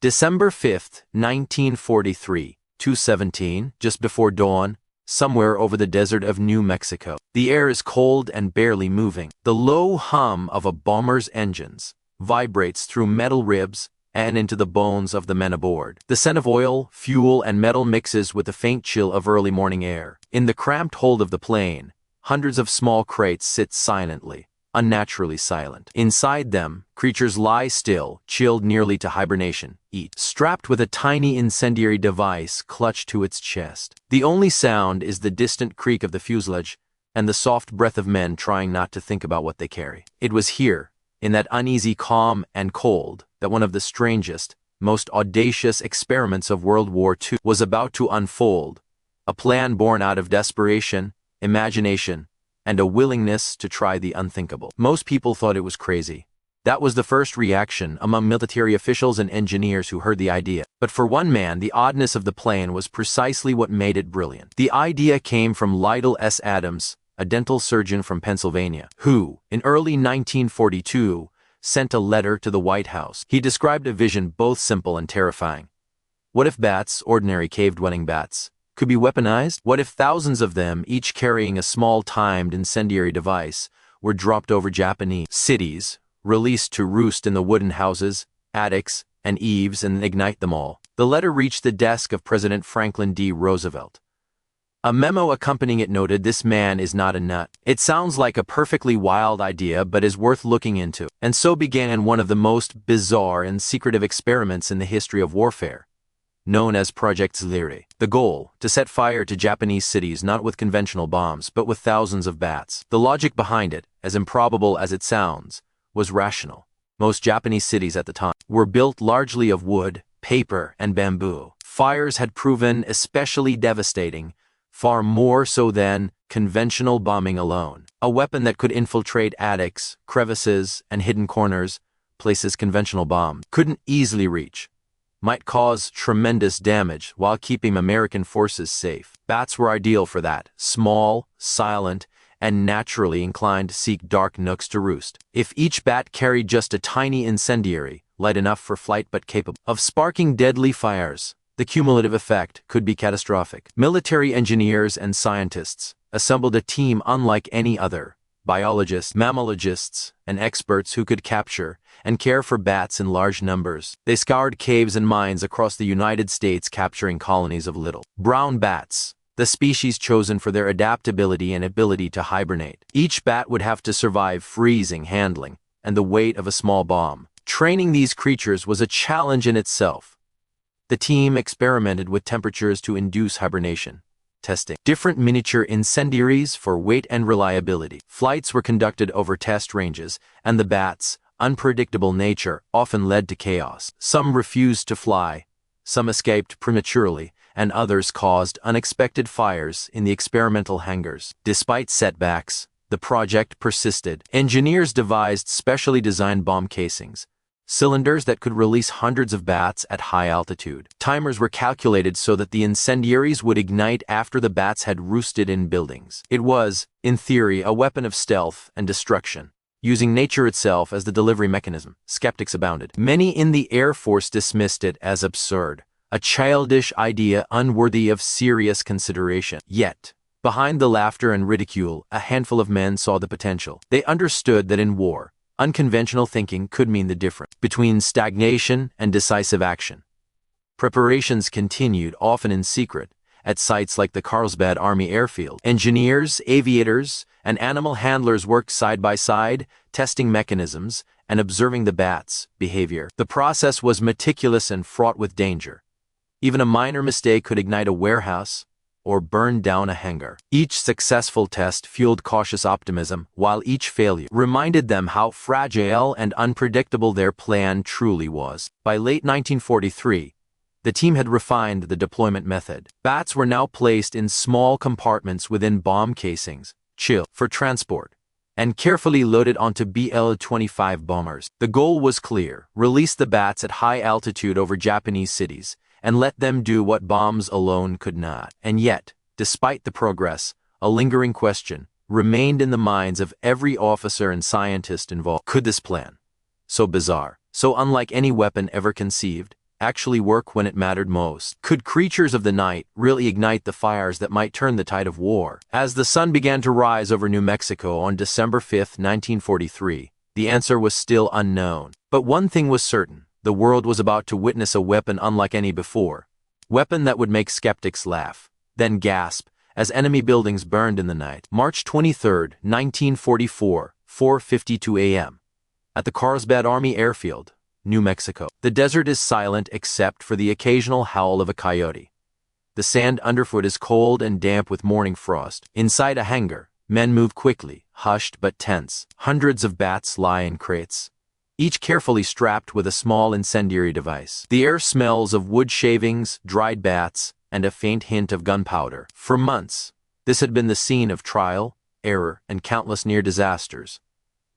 December 5th, 1943, 2:17, just before dawn, somewhere over the desert of New Mexico. The air is cold and barely moving. The low hum of a bomber's engines vibrates through metal ribs and into the bones of the men aboard. The scent of oil, fuel, and metal mixes with the faint chill of early morning air. In the cramped hold of the plane, hundreds of small crates sit silently, unnaturally silent. Inside them, creatures lie still, chilled nearly to hibernation, each strapped with a tiny incendiary device clutched to its chest. The only sound is the distant creak of the fuselage and the soft breath of men trying not to think about what they carry. It was here, in that uneasy calm and cold, that one of the strangest, most audacious experiments of World War II was about to unfold, a plan born out of desperation, imagination, and a willingness to try the unthinkable. Most people thought it was crazy. That was the first reaction among military officials and engineers who heard the idea. But for one man, the oddness of the plan was precisely what made it brilliant. The idea came from Lytle S. Adams, a dental surgeon from Pennsylvania, who, in early 1942, sent a letter to the White House. He described a vision both simple and terrifying. What if bats, ordinary cave-dwelling bats, could be weaponized? What if thousands of them, each carrying a small timed incendiary device, were dropped over Japanese cities, released to roost in the wooden houses, attics, and eaves and ignite them all? The letter reached the desk of President Franklin D. Roosevelt. A memo accompanying it noted, "This man is not a nut. It sounds like a perfectly wild idea, but is worth looking into." And so began one of the most bizarre and secretive experiments in the history of warfare, known as Project WWII. The goal, to set fire to Japanese cities not with conventional bombs, but with thousands of bats. The logic behind it, as improbable as it sounds, was rational. Most Japanese cities at the time were built largely of wood, paper, and bamboo. Fires had proven especially devastating, far more so than conventional bombing alone. A weapon that could infiltrate attics, crevices, and hidden corners, places conventional bombs couldn't easily reach, might cause tremendous damage while keeping American forces safe. Bats were ideal for that, small, silent, and naturally inclined to seek dark nooks to roost. If each bat carried just a tiny incendiary, light enough for flight but capable of sparking deadly fires, the cumulative effect could be catastrophic. Military engineers and scientists assembled a team unlike any other, biologists, mammalogists, and experts who could capture and care for bats in large numbers. They scoured caves and mines across the United States, capturing colonies of little brown bats, the species chosen for their adaptability and ability to hibernate. Each bat would have to survive freezing, handling, and the weight of a small bomb. Training these creatures was a challenge in itself. The team experimented with temperatures to induce hibernation, testing different miniature incendiaries for weight and reliability. Flights were conducted over test ranges, and the bats' unpredictable nature often led to chaos. Some refused to fly, some escaped prematurely, and others caused unexpected fires in the experimental hangars. Despite setbacks, the project persisted. Engineers devised specially designed bomb casings, cylinders that could release hundreds of bats at high altitude. Timers were calculated so that the incendiaries would ignite after the bats had roosted in buildings. It was, in theory, a weapon of stealth and destruction, using nature itself as the delivery mechanism. Skeptics abounded. Many in the Air Force dismissed it as absurd, a childish idea unworthy of serious consideration. Yet, behind the laughter and ridicule, a handful of men saw the potential. They understood that in war, unconventional thinking could mean the difference between stagnation and decisive action. Preparations continued, often in secret, at sites like the Carlsbad Army Airfield. Engineers, aviators, and animal handlers worked side by side, testing mechanisms and observing the bats' behavior. The process was meticulous and fraught with danger. Even a minor mistake could ignite a warehouse or burn down a hangar. Each successful test fueled cautious optimism, while each failure reminded them how fragile and unpredictable their plan truly was. By late 1943, the team had refined the deployment method. Bats were now placed in small compartments within bomb casings, chilled for transport, and carefully loaded onto BL-25 bombers. The goal was clear: release the bats at high altitude over Japanese cities, and let them do what bombs alone could not. And yet, despite the progress, a lingering question remained in the minds of every officer and scientist involved. Could this plan, so bizarre, so unlike any weapon ever conceived, actually work when it mattered most? Could creatures of the night really ignite the fires that might turn the tide of war? As the sun began to rise over New Mexico on December 5, 1943, the answer was still unknown. But one thing was certain: the world was about to witness a weapon unlike any before. Weapon that would make skeptics laugh, then gasp, as enemy buildings burned in the night. March 23, 1944, 4:52 a.m. At the Carlsbad Army Airfield, New Mexico. The desert is silent except for the occasional howl of a coyote. The sand underfoot is cold and damp with morning frost. Inside a hangar, men move quickly, hushed but tense. Hundreds of bats lie in crates, each carefully strapped with a small incendiary device. The air smells of wood shavings, dried bats, and a faint hint of gunpowder. For months, this had been the scene of trial, error, and countless near disasters.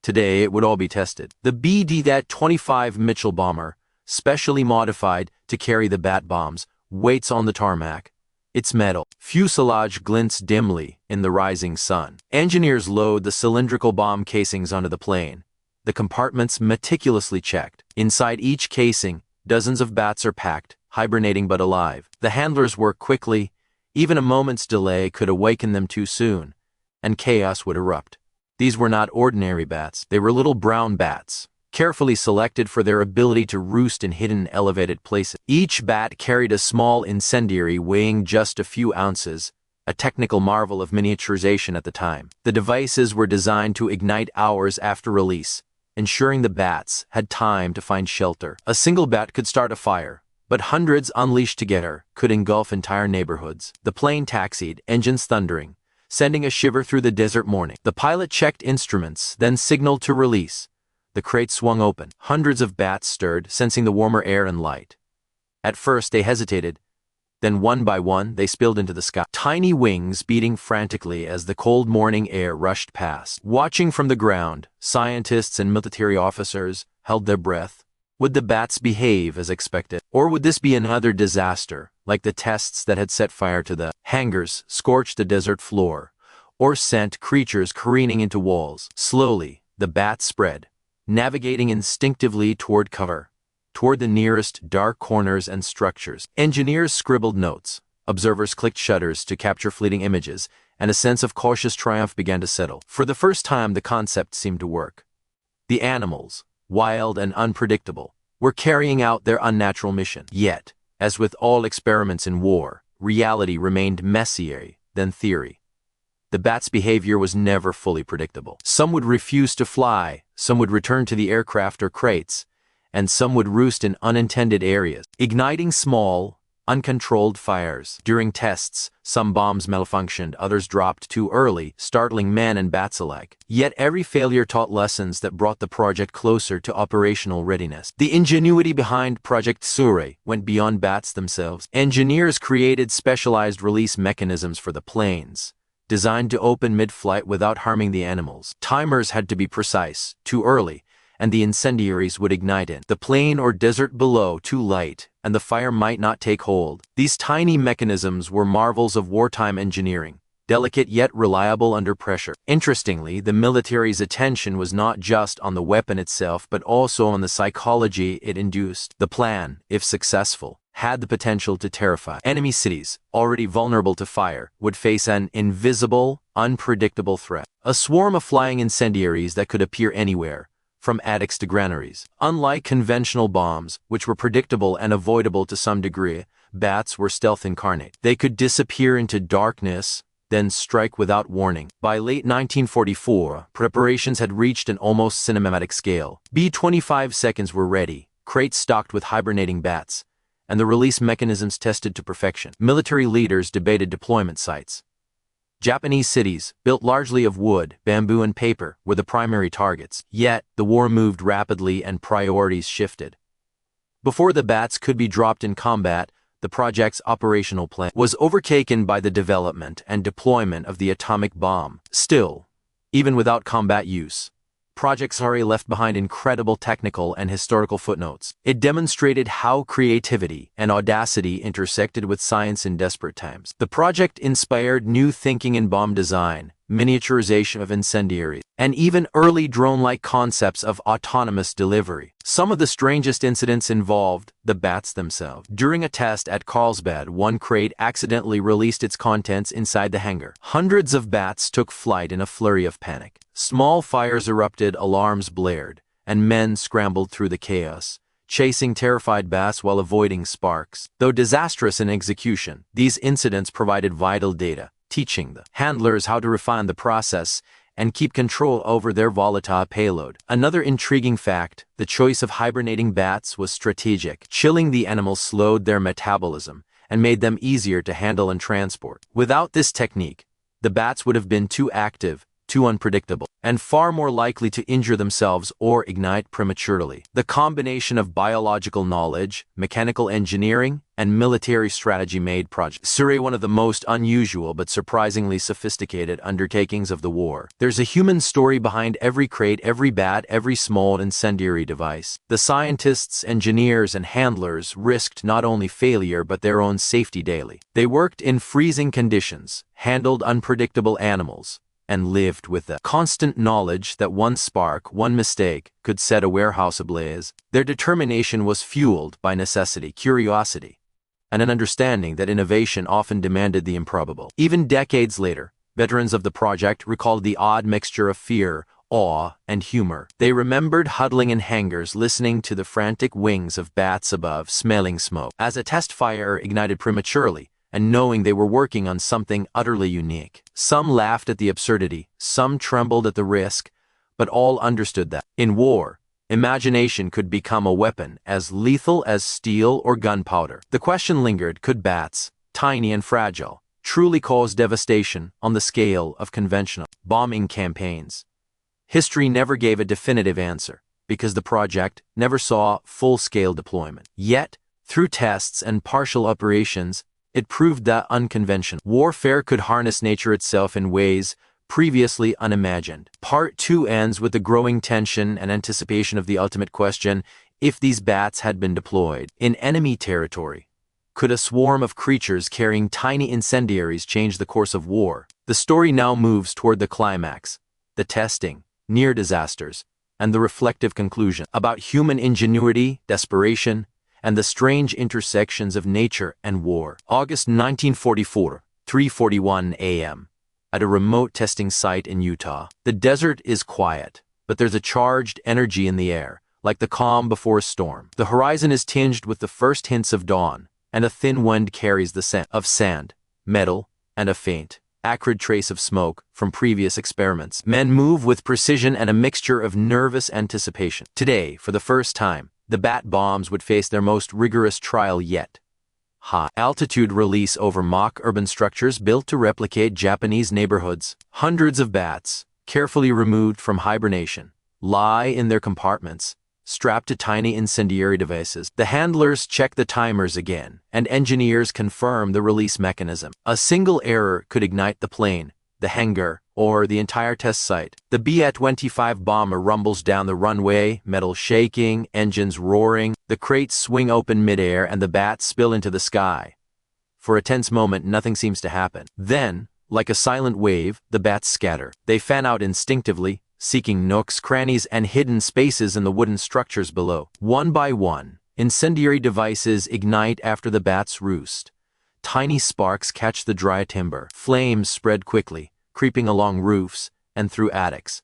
Today, it would all be tested. The BD-25 Mitchell bomber, specially modified to carry the bat bombs, waits on the tarmac. Its metal fuselage glints dimly in the rising sun. Engineers load the cylindrical bomb casings onto the plane, the compartments meticulously checked. Inside each casing, dozens of bats are packed, hibernating but alive. The handlers work quickly. Even a moment's delay could awaken them too soon, and chaos would erupt. These were not ordinary bats. They were little brown bats, carefully selected for their ability to roost in hidden, elevated places. Each bat carried a small incendiary weighing just a few ounces, a technical marvel of miniaturization at the time. The devices were designed to ignite hours after release, ensuring the bats had time to find shelter. A single bat could start a fire, but hundreds unleashed together could engulf entire neighborhoods. The plane taxied, engines thundering, sending a shiver through the desert morning. The pilot checked instruments, then signaled to release. The crate swung open. Hundreds of bats stirred, sensing the warmer air and light. At first they hesitated, then one by one they spilled into the sky, tiny wings beating frantically as the cold morning air rushed past. Watching from the ground, scientists and military officers held their breath. Would the bats behave as expected? Or would this be another disaster, like the tests that had set fire to the hangars, scorched the desert floor, or sent creatures careening into walls? Slowly, the bats spread, navigating instinctively toward cover, toward the nearest dark corners and structures. Engineers scribbled notes, observers clicked shutters to capture fleeting images, and a sense of cautious triumph began to settle. For the first time, the concept seemed to work. The animals, wild and unpredictable, were carrying out their unnatural mission. Yet, as with all experiments in war, reality remained messier than theory. The bat's behavior was never fully predictable. Some would refuse to fly, some would return to the aircraft or crates, and some would roost in unintended areas, igniting small, uncontrolled fires. During tests, some bombs malfunctioned, others dropped too early, startling men and bats alike. Yet every failure taught lessons that brought the project closer to operational readiness. The ingenuity behind Project Surrey went beyond bats themselves. Engineers created specialized release mechanisms for the planes, designed to open mid-flight without harming the animals. Timers had to be precise, too early, and the incendiaries would ignite in the plain or desert below too light, and the fire might not take hold. These tiny mechanisms were marvels of wartime engineering, delicate yet reliable under pressure. Interestingly, the military's attention was not just on the weapon itself, but also on the psychology it induced. The plan, if successful, had the potential to terrify. Enemy cities, already vulnerable to fire, would face an invisible, unpredictable threat. A swarm of flying incendiaries that could appear anywhere, from attics to granaries. Unlike conventional bombs, which were predictable and avoidable to some degree, bats were stealth incarnate. They could disappear into darkness, then strike without warning. By late 1944, preparations had reached an almost cinematic scale. B-25 seconds were ready, crates stocked with hibernating bats, and the release mechanisms tested to perfection. Military leaders debated deployment sites. Japanese cities, built largely of wood, bamboo, and paper, were the primary targets. Yet, the war moved rapidly and priorities shifted. Before the bats could be dropped in combat, the project's operational plan was overtaken by the development and deployment of the atomic bomb. Still, even without combat use, Project Surrey left behind incredible technical and historical footnotes. It demonstrated how creativity and audacity intersected with science in desperate times. The project inspired new thinking in bomb design, miniaturization of incendiaries, and even early drone-like concepts of autonomous delivery. Some of the strangest incidents involved the bats themselves. During a test at Carlsbad, one crate accidentally released its contents inside the hangar. Hundreds of bats took flight in a flurry of panic. Small fires erupted, alarms blared, and men scrambled through the chaos, chasing terrified bats while avoiding sparks. Though disastrous in execution, these incidents provided vital data, teaching the handlers how to refine the process and keep control over their volatile payload. Another intriguing fact, the choice of hibernating bats was strategic. Chilling the animals slowed their metabolism and made them easier to handle and transport. Without this technique, the bats would have been too active, too unpredictable, and far more likely to injure themselves or ignite prematurely. The combination of biological knowledge, mechanical engineering, and military strategy made Project WWII one of the most unusual but surprisingly sophisticated undertakings of the war. There's a human story behind every crate, every bat, every small incendiary device. The scientists, engineers, and handlers risked not only failure but their own safety daily. They worked in freezing conditions, handled unpredictable animals, and lived with the constant knowledge that one spark, one mistake, could set a warehouse ablaze. Their determination was fueled by necessity, curiosity, and an understanding that innovation often demanded the improbable. Even decades later, veterans of the project recalled the odd mixture of fear, awe, and humor. They remembered huddling in hangars, listening to the frantic wings of bats above, smelling smoke as a test fire ignited prematurely, and knowing they were working on something utterly unique. Some laughed at the absurdity, some trembled at the risk, but all understood that, in war, imagination could become a weapon as lethal as steel or gunpowder. The question lingered, could bats, tiny and fragile, truly cause devastation on the scale of conventional bombing campaigns? History never gave a definitive answer, because the project never saw full-scale deployment. Yet, through tests and partial operations, it proved that unconventional warfare could harness nature itself in ways previously unimagined. Part 2 ends with the growing tension and anticipation of the ultimate question: if these bats had been deployed in enemy territory, could a swarm of creatures carrying tiny incendiaries change the course of war? The story now moves toward the climax, the testing, near disasters, and the reflective conclusion about human ingenuity, desperation, and the strange intersections of nature and war. August 1944, 3:41 a.m. At a remote testing site in Utah. The desert is quiet, but there's a charged energy in the air, like the calm before a storm. The horizon is tinged with the first hints of dawn, and a thin wind carries the scent of sand, metal, and a faint, acrid trace of smoke from previous experiments. Men move with precision and a mixture of nervous anticipation. Today, for the first time, the bat bombs would face their most rigorous trial yet. High-altitude release over mock urban structures built to replicate Japanese neighborhoods. Hundreds of bats, carefully removed from hibernation, lie in their compartments, strapped to tiny incendiary devices. The handlers check the timers again, and engineers confirm the release mechanism. A single error could ignite the plane, the hangar, or the entire test site. The B-25 bomber rumbles down the runway, metal shaking, engines roaring, the crates swing open midair, and the bats spill into the sky. For a tense moment, nothing seems to happen. Then, like a silent wave, the bats scatter. They fan out instinctively, seeking nooks, crannies, and hidden spaces in the wooden structures below. One by one, incendiary devices ignite after the bats roost. Tiny sparks catch the dry timber. Flames spread quickly, creeping along roofs and through attics.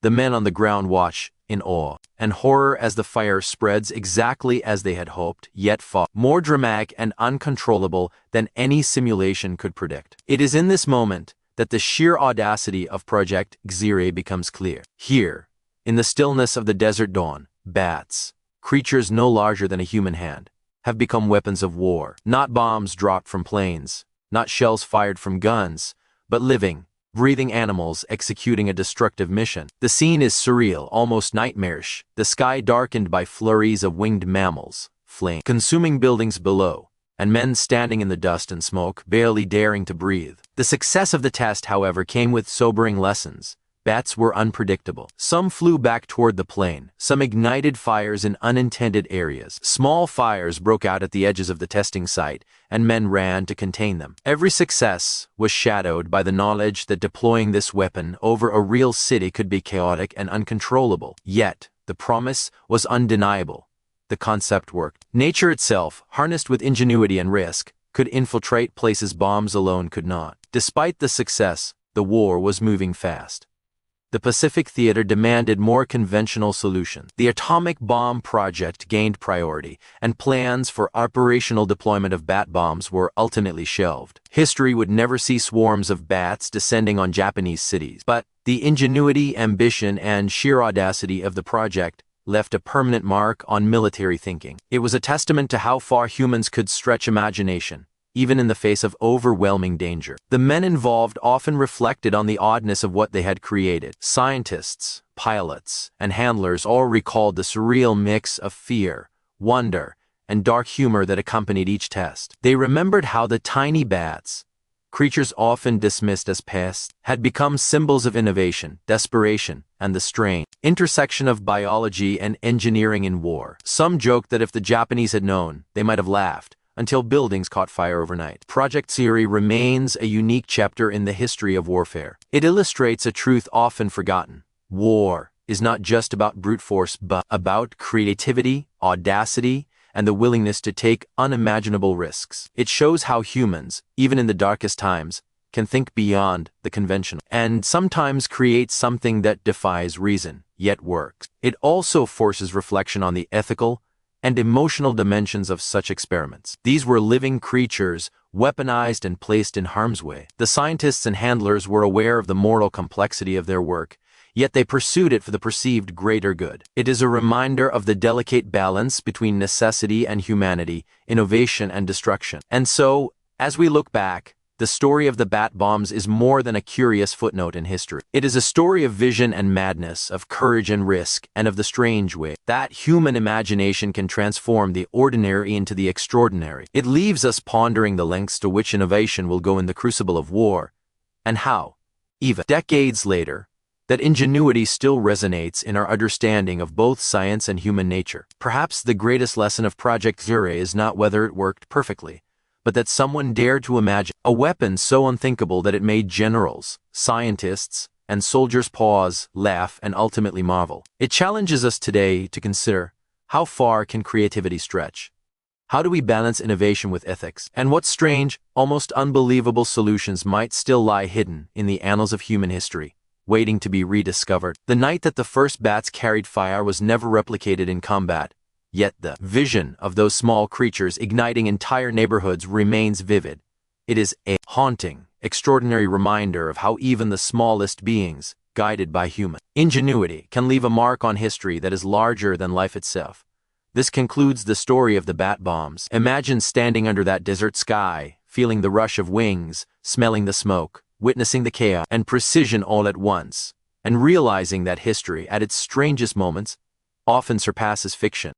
The men on the ground watch in awe and horror as the fire spreads exactly as they had hoped, yet far more dramatic and uncontrollable than any simulation could predict. It is in this moment that the sheer audacity of Project WWII becomes clear. Here, in the stillness of the desert dawn, bats, creatures no larger than a human hand, have become weapons of war. Not bombs dropped from planes, not shells fired from guns, but living, breathing animals executing a destructive mission. The scene is surreal, almost nightmarish, the sky darkened by flurries of winged mammals, flame consuming buildings below, and men standing in the dust and smoke, barely daring to breathe. The success of the test, however, came with sobering lessons. Bats were unpredictable. Some flew back toward the plane. Some ignited fires in unintended areas. Small fires broke out at the edges of the testing site, and men ran to contain them. Every success was shadowed by the knowledge that deploying this weapon over a real city could be chaotic and uncontrollable. Yet, the promise was undeniable. The concept worked. Nature itself, harnessed with ingenuity and risk, could infiltrate places bombs alone could not. Despite the success, the war was moving fast. The Pacific theater demanded more conventional solutions. The atomic bomb project gained priority, and plans for operational deployment of bat bombs were ultimately shelved. History would never see swarms of bats descending on Japanese cities, but the ingenuity, ambition, and sheer audacity of the project left a permanent mark on military thinking. It was a testament to how far humans could stretch imagination, even in the face of overwhelming danger. The men involved often reflected on the oddness of what they had created. Scientists, pilots, and handlers all recalled the surreal mix of fear, wonder, and dark humor that accompanied each test. They remembered how the tiny bats, creatures often dismissed as pests, had become symbols of innovation, desperation, and the strange intersection of biology and engineering in war. Some joked that if the Japanese had known, they might have laughed, until buildings caught fire overnight. Project WWII remains a unique chapter in the history of warfare. It illustrates a truth often forgotten. War is not just about brute force, but about creativity, audacity, and the willingness to take unimaginable risks. It shows how humans, even in the darkest times, can think beyond the conventional and sometimes create something that defies reason, yet works. It also forces reflection on the ethical and emotional dimensions of such experiments. These were living creatures, weaponized and placed in harm's way. The scientists and handlers were aware of the moral complexity of their work, yet they pursued it for the perceived greater good. It is a reminder of the delicate balance between necessity and humanity, innovation and destruction. And so, as we look back, the story of the bat bombs is more than a curious footnote in history. It is a story of vision and madness, of courage and risk, and of the strange way that human imagination can transform the ordinary into the extraordinary. It leaves us pondering the lengths to which innovation will go in the crucible of war, and how, even decades later, that ingenuity still resonates in our understanding of both science and human nature. Perhaps the greatest lesson of Project WWII is not whether it worked perfectly, but that someone dared to imagine a weapon so unthinkable that it made generals, scientists, and soldiers pause, laugh, and ultimately marvel. It challenges us today to consider, how far can creativity stretch? How do we balance innovation with ethics? And what strange, almost unbelievable solutions might still lie hidden in the annals of human history, waiting to be rediscovered? The night that the first bats carried fire was never replicated in combat, yet the vision of those small creatures igniting entire neighborhoods remains vivid. It is a haunting, extraordinary reminder of how even the smallest beings, guided by human ingenuity, can leave a mark on history that is larger than life itself. This concludes the story of the bat bombs. Imagine standing under that desert sky, feeling the rush of wings, smelling the smoke, witnessing the chaos and precision all at once, and realizing that history, at its strangest moments, often surpasses fiction.